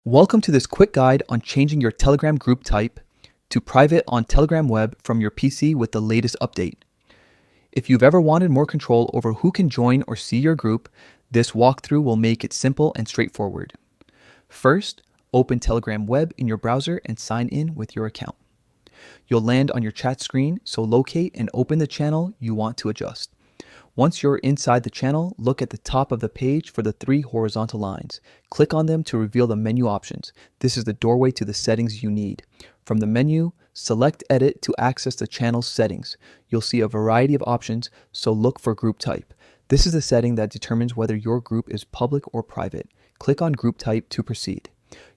Welcome to this quick guide on changing your Telegram group type to private on Telegram Web from your PC with the latest update. If you've ever wanted more control over who can join or see your group, this walkthrough will make it simple and straightforward. First, open Telegram Web in your browser and sign in with your account. You'll land on your chat screen, so locate and open the channel you want to adjust. Once you're inside the channel, look at the top of the page for the three horizontal lines. Click on them to reveal the menu options. This is the doorway to the settings you need. From the menu, select Edit to access the channel's settings. You'll see a variety of options, so look for group type. This is the setting that determines whether your group is public or private. Click on group type to proceed.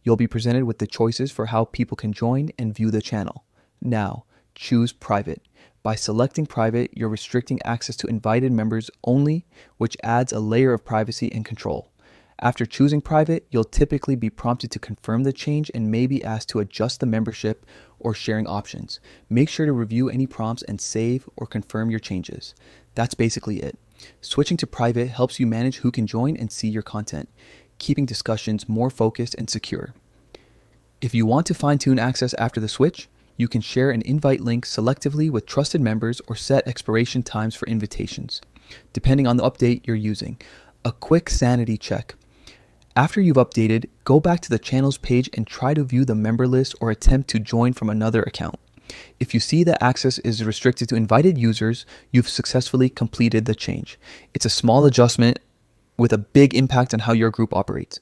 You'll be presented with the choices for how people can join and view the channel. Now, choose private. By selecting private, you're restricting access to invited members only, which adds a layer of privacy and control. After choosing private, you'll typically be prompted to confirm the change and may be asked to adjust the membership or sharing options. Make sure to review any prompts and save or confirm your changes. That's basically it. Switching to private helps you manage who can join and see your content, keeping discussions more focused and secure. If you want to fine-tune access after the switch, you can share an invite link selectively with trusted members or set expiration times for invitations, depending on the update you're using. A quick sanity check. After you've updated, go back to the channel's page and try to view the member list or attempt to join from another account. If you see that access is restricted to invited users, you've successfully completed the change. It's a small adjustment with a big impact on how your group operates.